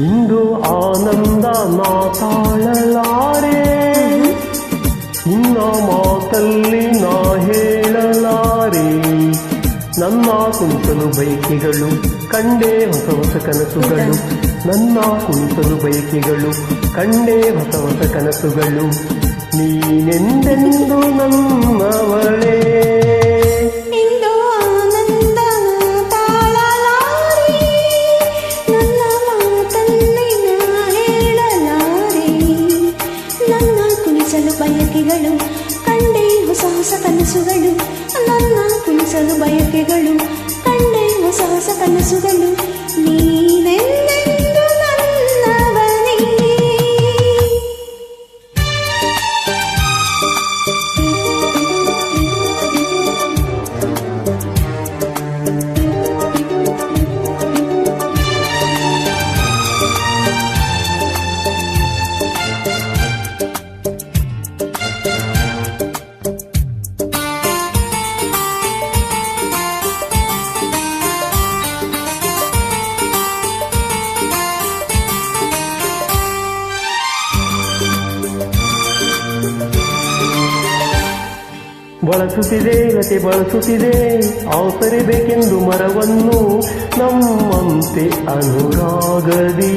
ಇಂದು ಆನಂದ ನಾ ತಾಳಲಾರೆ, ಇನ್ನ ಮಾತಲ್ಲಿ ನಾ ಹೇಳಲಾರೆ. ನನ್ನ ಕುಣಿಸಲು ಬಯಕೆಗಳು ಕಂಡೇ ಹೊಸ ಹೊಸ ಕನಸುಗಳು, ನನ್ನ ಕುಣಿಸಲು ಬಯಕೆಗಳು ಕಂಡೇ ಹೊಸ ಹೊಸ ಕನಸುಗಳು. ನೀನೆಂದೆಂದು ನನ್ನವಳೇ, ಬಯಕೆಗಳು ಕಂಡೇ ಹೊಸ ಹೊಸ ಕನಸುಗಳು, ನನ್ನ ಕುಣಿಸಲು ಬಯಕೆಗಳು ಕಂಡೇ ಹೊಸ ಹೊಸ ಕನಸುಗಳು. ನೀನೆಂದೆಂದು ನನ್ನವನೇ. ಬಳಸುತ್ತಿದೆ ಲತೆ ಬಳಸುತ್ತಿದೆ ಆಸರಿಬೇಕೆಂದು ಮರವನ್ನು ನಮ್ಮಂತೆ ಅನುರಾಗದಿ.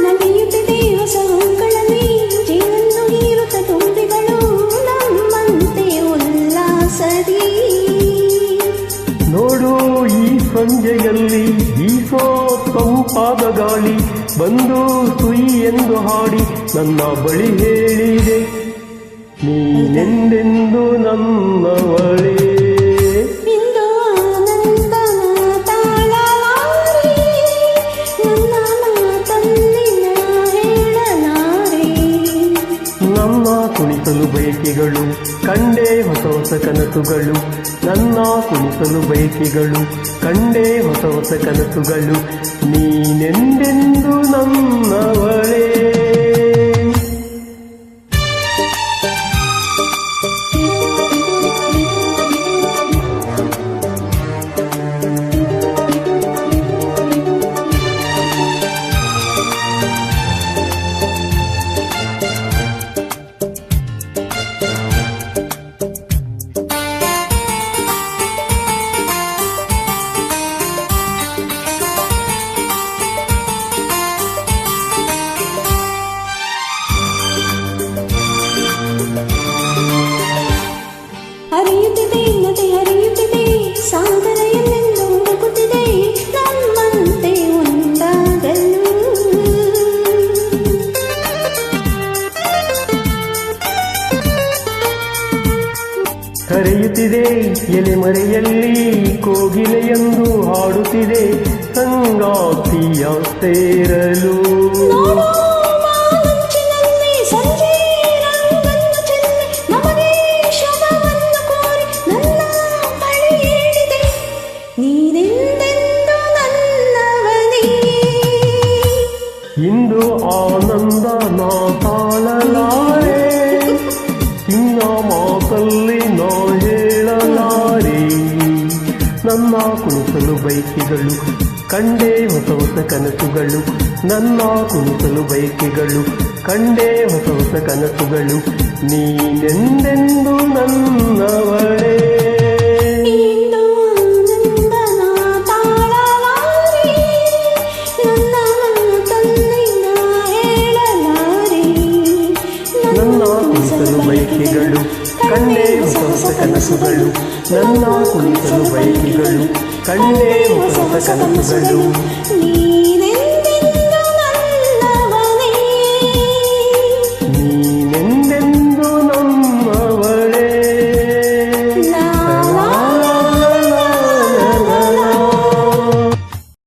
ನಲಿಯುತ್ತಿದೆ ಹೊಸ ಹೂಗಳಲ್ಲಿ ಜೀವನ್ನು ನೀರುತ್ತ ತುಂಬಿಗಳು ನಮ್ಮಂತೆ ಉಲ್ಲಾಸದಿ. ನೋಡು ಈ ಸಂಜೆಯಲ್ಲಿ ಬೀಸೋ ತಂಪಾದ ಗಾಳಿ ಬಂದು ಸುಯಿ ಎಂದು ಹಾಡಿ ನನ್ನ ಬಳಿ ಹೇಳಿದೆ, ನೀನೆಂದೆಂದು ನನ್ನವಳೇ. ಇಂದು ಆನಂದ ತಾಳಲಾರೆ, ನನ್ನ ಮಾತಲ್ಲಿ ನಾ ಹೇಳಲಾರೆ. ನನ್ನ ಕುಣಿಸಲು ಬಯಕೆಗಳು ಕಂಡೇ ಹೊಸ ಹೊಸ ಕನಸುಗಳು, ನನ್ನ ಕುಣಿಸಲು ಬಯಕೆಗಳು ಕಂಡೇ ಹೊಸ ಹೊಸ ಕನಸುಗಳು. ನೀನೆಂದೆಂದು ನನ್ನವಳೇ. ಹರಿಯುತ್ತಿದೆ ನದಿ ಹರಿಯುತ್ತಿದೆ ಸಾಗರ ಎಲ್ಲೆಂದು ಹುಡುಕುತ್ತಿದೆ ನಮ್ಮಂತೆ ಒಂದಾಗಲು. ಕರೆಯುತ್ತಿದೆ ಎಲೆಮರೆಯಲ್ಲಿ ಕೋಗಿಲೆಯೆಂದು ಹಾಡುತ್ತಿದೆ ಸಂಗಾತಿಯ ಸೇರಲು. ಇಂದು ಆನಂದ ನಾ ತಾಳಲಾರೆ, ಇನ್ನ ಮಾತಲ್ಲಿ ನಾ ಹೇಳಲಾರೆ. ನನ್ನ ಕುಣಿಸಲು ಬಯಕೆಗಳು ಕಂಡೇ ಹೊಸ ಹೊಸ ಕನಸುಗಳು, ನನ್ನ ಕುಣಿಸಲು ಬಯಕೆಗಳು ಕಂಡೇ ಹೊಸ ಹೊಸ ಕನಸುಗಳು. ನೀನೆಂದೆಂದು ನನ್ನವಳೇ. ಬಯಕೆಗಳು ಕಂಡೇ ಹೊಸ ಹೊಸ ಕನಸುಗಳು, ನನ್ನ ಕುಣಿಸಲು ಬಯಕೆಗಳು ಕಂಡೇ ಹೊಸ ಹೊಸ ಕನಸುಗಳು.